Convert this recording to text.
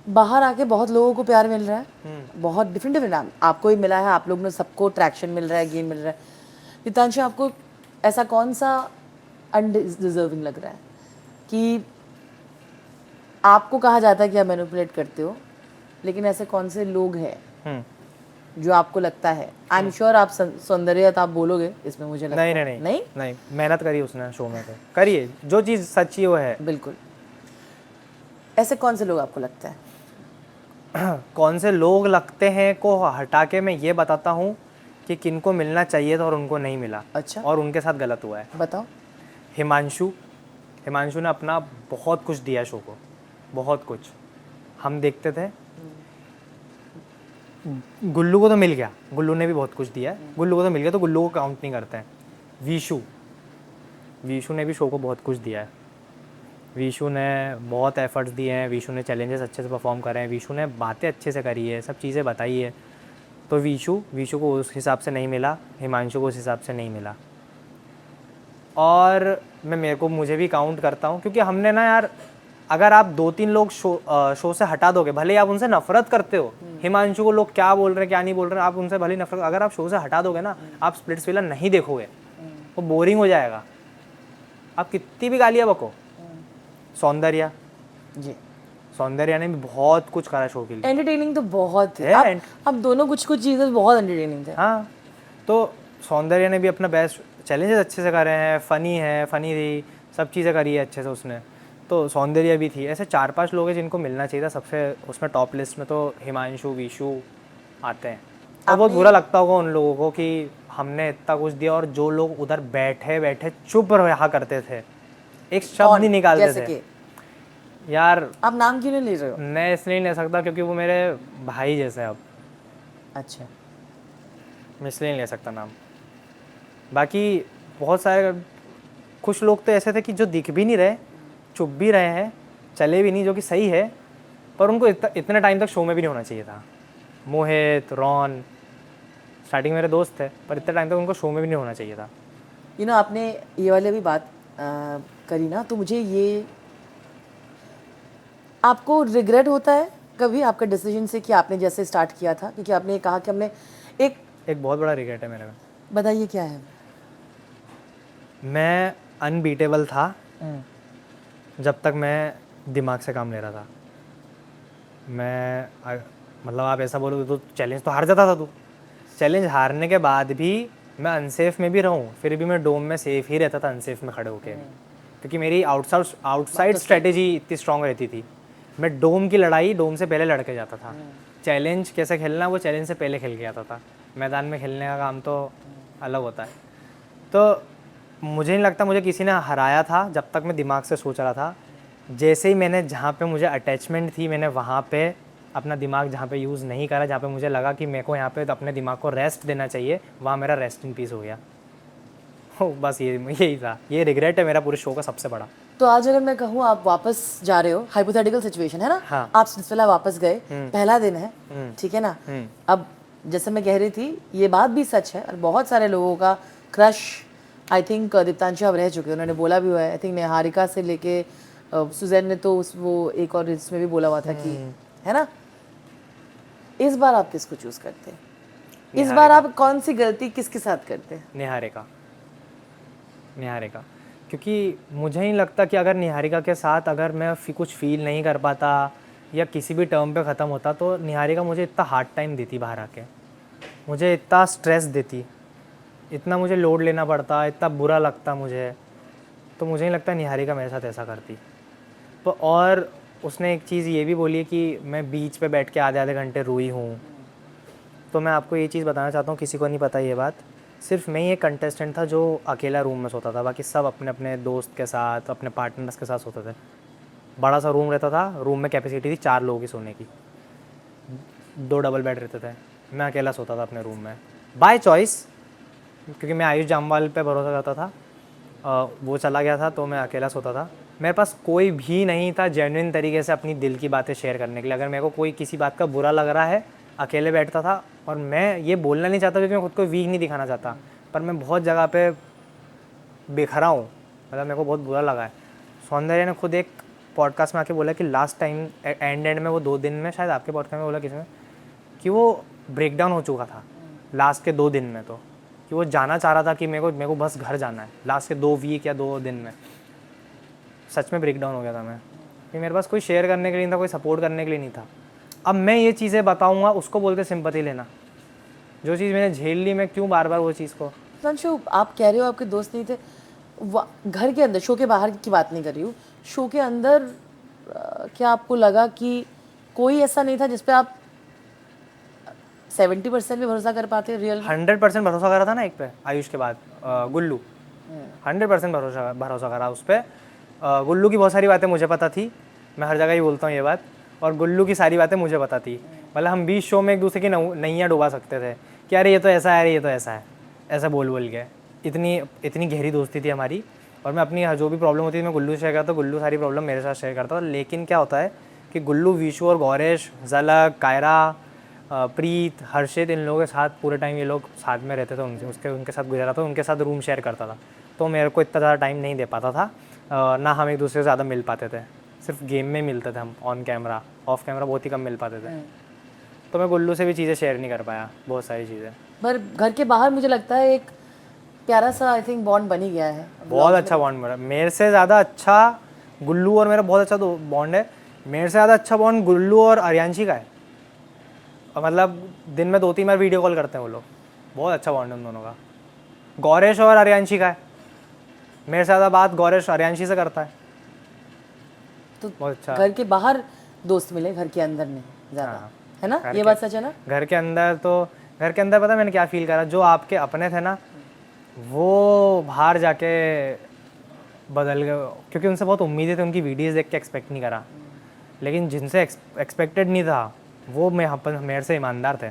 बाहर आके बहुत लोगों को प्यार मिल रहा है, बहुत डिफरेंट डिफरेंट, आपको ही मिला है, आप लोग ने सबको ट्रैक्शन मिल रहा है, गेम मिल रहा है। हितांशु, आपको ऐसा कौन सा अनडिजर्विंग लग रहा है कि आपको कहा जाता है कि आप मैनिपुलेट करते हो, लेकिन ऐसे कौन से लोग हैं जो आपको लगता है, आई एम श्योर आप सौंदर्य आप बोलोगे इसमें, मुझे लगता नहीं है नहीं नहीं नहीं, मेहनत करी उसने शो में, तो करिए, जो चीज़ सच्ची वो है। बिल्कुल। ऐसे कौन से लोग आपको लगता है? कौन से लोग लगते हैं को हटा के मैं ये बताता हूँ कि किनको मिलना चाहिए था और उनको नहीं मिला, अच्छा, और उनके साथ गलत हुआ है। बताओ। हिमांशु हिमांशु ने अपना बहुत कुछ दिया शो को, बहुत कुछ। हम देखते थे, गुल्लू को तो मिल गया, गुल्लू ने भी बहुत कुछ दिया है, गुल्लू को तो मिल गया, तो गुल्लू को काउंट नहीं करते हैं। वीशु वीशु ने भी शो को बहुत कुछ दिया है। वीशु ने बहुत एफर्ट्स दिए हैं, वीशु ने चैलेंजेस अच्छे से परफॉर्म करे हैं, वीशु ने बातें अच्छे से करी है, सब चीज़ें बताई है। तो वीशु को उस हिसाब से नहीं मिला, हिमांशु को उस हिसाब से नहीं मिला। और मुझे भी काउंट करता हूँ, क्योंकि हमने ना यार, अगर आप 2-3 लोग शो से हटा दोगे, भले ही आप उनसे नफरत करते हो, हिमांशु को लोग क्या बोल रहे हैं क्या नहीं बोल रहे हैं, आप उनसे भले ही नफरत, अगर आप शो से हटा दोगे ना, आप स्प्लिट्सविला नहीं देखोगे, वो बोरिंग हो जाएगा। आप कितनी भी गालियाँ बको। सौंदर्या जी, सौंदर्या ने भी बहुत कुछ करा शो के लिए। एंटरटेनिंग तो बहुत है, है आप दोनों कुछ कुछ चीज़ें बहुत एंटरटेनिंग थे। हाँ, तो सौंदर्या ने भी अपना बेस्ट, चैलेंजेस अच्छे से करे हैं, फ़नी थी, सब चीज़ें करी है अच्छे से उसने। तो सौंदर्या भी थी। ऐसे 4-5 लोग हैं जिनको मिलना चाहिए था सबसे, उसमें टॉप लिस्ट में तो हिमांशु, वीशु आते हैं। और बहुत बुरा लगता होगा उन लोगों को कि हमने इतना कुछ दिया, और जो लोग उधर बैठे बैठे चुप रहा करते थे, एक शब्द नहीं निकालते जैसे थे। कि यार, आप नाम क्यों नहीं ले रहे हो? मैं इसलिए नहीं ले सकता क्योंकि वो मेरे भाई जैसे हैं अब, अच्छा, मैं इसलिए नहीं ले सकता नाम। बाकी बहुत सारे, कुछ लोग तो ऐसे थे कि जो दिख भी नहीं रहे, चुप भी रहे हैं, चले भी नहीं, जो कि सही है, पर उनको इतने टाइम तक शो में भी नहीं होना चाहिए था। मोहित, रॉन, स्टार्टिंग मेरे दोस्त थे, पर इतने टाइम तक उनको शो में भी नहीं होना चाहिए था। आपने ये वाली अभी बात करी ना, तो मुझे ये, आपको रिग्रेट होता है कभी आपका डिसीजन से कि आपने जैसे स्टार्ट किया था, क्योंकि आपने कहा कि हमने एक बहुत बड़ा रिग्रेट है मेरे में। बताइए क्या है? मैं अनबीटेबल था जब तक मैं दिमाग से काम ले रहा था। मतलब आप ऐसा बोलोगे तो चैलेंज तो हार जाता था तू। चैलेंज हारने के बाद भी मैं अनसेफ में भी रहूँ, फिर भी मैं डोम में सेफ ही रहता था, अनसेफ में खड़े होके भी, क्योंकि मेरी आउटसाइड स्ट्रेटेजी इतनी स्ट्रांग रहती थी। मैं डोम की लड़ाई डोम से पहले लड़ के जाता था। चैलेंज कैसे खेलना, वो चैलेंज से पहले खेल के आता था। मैदान में खेलने का काम तो अलग होता है। तो मुझे नहीं लगता मुझे किसी ने हराया था जब तक मैं दिमाग से सोच रहा था। जैसे ही मैंने, जहाँ पे मुझे अटैचमेंट थी, मैंने वहाँ पे अपना दिमाग जहाँ पे यूज़ नहीं करा, जहाँ पे मुझे लगा कि मेरे को यहाँ पे अपने दिमाग को रेस्ट देना चाहिए, वहाँ मेरा रेस्ट इन पीस हो गया। बस यही था, ये रिग्रेट है मेरा पूरे शो का सबसे बड़ा। तो आज अगर मैं कहूँ आप वापस जा रहे हो, हाइपोथेटिकल सिचुएशन है ना, हाँ। आप सिलसिला वापस गए, पहला दिन है, ठीक है ना, अब जैसे मैं कह रही थी, ये बात भी सच है, और बहुत सारे लोगों का क्रश, आई थिंक दीप्तांशु अब रह चुके हैं, उन्होंने बोला भी हुआ है, आई थिंक निहारिका से लेके सुजैन ने तो वो एक और इसमें भी बोला हुआ था कि, है ना, इस बार आप किसको चूज करते हैं? इस बार आप कौन सी गलती किसके साथ करते हैं? निहारिका, क्योंकि मुझे नहीं लगता कि अगर निहारिका के साथ अगर मैं कुछ फील नहीं कर पाता या किसी भी टर्म पे ख़त्म होता, तो निहारिका मुझे इतना हार्ड टाइम देती बाहर आके, मुझे इतना स्ट्रेस देती, इतना मुझे लोड लेना पड़ता, इतना बुरा लगता मुझे, तो मुझे नहीं लगता निहारिका मेरे साथ ऐसा करती। तो और उसने एक चीज़ ये भी बोली है कि मैं बीच पे बैठ के आधे आधे घंटे रोई हूँ। तो मैं आपको ये चीज़ बताना चाहता हूँ, किसी को नहीं पता ये बात, सिर्फ मैं ही एक कंटेस्टेंट था जो अकेला रूम में सोता था, बाकी सब अपने अपने दोस्त के साथ, अपने पार्टनर्स के साथ सोते थे। बड़ा सा रूम रहता था, रूम में कैपेसिटी थी 4 लोगों की सोने की, 2 डबल बेड रहते थे, मैं अकेला सोता था अपने रूम में, बाय चॉइस, क्योंकि मैं आयुष जामवाल पे भरोसा करता था। वो चला गया था तो मैं अकेला सोता था। मेरे पास कोई भी नहीं था जेन्युइन तरीके से अपनी दिल की बातें शेयर करने के लिए। अगर मेरे को कोई किसी बात का बुरा लग रहा है, अकेले बैठता था, और मैं ये बोलना नहीं चाहता क्योंकि मैं खुद को वीक नहीं दिखाना चाहता, पर मैं बहुत जगह पे बिखरा हूँ, मतलब मेरे को बहुत बुरा लगा है। सौंदर्य ने खुद एक पॉडकास्ट में आके बोला कि लास्ट टाइम एंड में वो 2 दिन में, शायद आपके पॉडकास्ट में बोला किसी ने, कि वो ब्रेक डाउन हो चुका था लास्ट के 2 दिन में, तो कि वो जाना चाह रहा था कि मेरे को बस घर जाना है, लास्ट के 2 वीक या 2 दिन में सच में ब्रेक डाउन हो गया था मैं, कि मेरे पास कोई शेयर करने के लिए नहीं था, कोई सपोर्ट करने के लिए नहीं था। अब मैं ये चीज़ें बताऊँगा, उसको बोलते सिंपैथी लेना। जो चीज़ मैंने झेल ली, मैं क्यों बार बार वो चीज़ को। हितांशु, आप कह रहे हो आपके दोस्त नहीं थे, घर के अंदर, शो के बाहर की बात नहीं कर रही हूँ, शो के अंदर क्या आपको लगा कि कोई ऐसा नहीं था जिसपे आप 70% भी भरोसा कर पाते रियल? 100% भरोसा करा था ना एक पे, आयुष के बाद गुल्लू, 100% भरोसा करा उस पर। गुल्लू की बहुत सारी बातें मुझे पता थी, मैं हर जगह ही बोलता हूँ ये बात, और गुल्लू की सारी बातें मुझे पता थी। मतलब हम 20 शो में एक दूसरे की नैया डुबा सकते थे कि अरे ये तो ऐसा है, अरे ये तो ऐसा है, ऐसा बोल के। इतनी गहरी दोस्ती थी हमारी। और मैं अपनी जो भी प्रॉब्लम होती थी मैं गुल्लू से शेयर करता, गुल्लू सारी प्रॉब्लम मेरे साथ शेयर करता था। लेकिन क्या होता है कि गुल्लू, विशु और गौरेश, झलक, कायरा, प्रीत, हर्षित, इन लोगों के साथ पूरे टाइम ये लोग साथ में रहते थे, उनके साथ गुजारा था, उनके साथ रूम शेयर करता था, तो मेरे को इतना ज़्यादा टाइम नहीं दे पाता था। ना हम एक दूसरे से ज़्यादा मिल पाते थे, सिर्फ गेम में मिलते थे हम, ऑन कैमरा, ऑफ कैमरा बहुत ही कम मिल पाते थे। तो मैं गुल्लू से भी चीज़ें शेयर नहीं कर पाया, बहुत सारी चीज़ें। पर घर के बाहर मुझे लगता है एक प्यारा सा आई थिंक बॉन्ड बनी गया है। बहुत अच्छा बॉन्ड मेरा, मेरे से ज़्यादा अच्छा गुल्लू और मेरा बहुत अच्छा बॉन्ड है। मेरे से ज़्यादा अच्छा बॉन्ड गुल्लू और आर्यांशी का है, और मतलब दिन में 2-3 बार वीडियो कॉल करते हैं वो लोग, बहुत अच्छा बॉन्ड है उन दोनों का। गौरेश और आर्यांशी का है, मेरे से ज़्यादा बात गौरेश आर्यांशी से करता है, तो बहुत अच्छा। घर के बाहर दोस्त मिले, घर के अंदर नहीं ज़्यादा, हाँ। है ना? ये बात सच है ना? घर के अंदर पता है मैंने क्या फील करा, जो आपके अपने थे ना वो बाहर जाके बदल गए, क्योंकि उनसे बहुत उम्मीदें थी, उनकी वीडियोस देख के एक्सपेक्ट नहीं करा। लेकिन जिनसे एक्सपेक्टेड नहीं था वो मेरे से ईमानदार थे।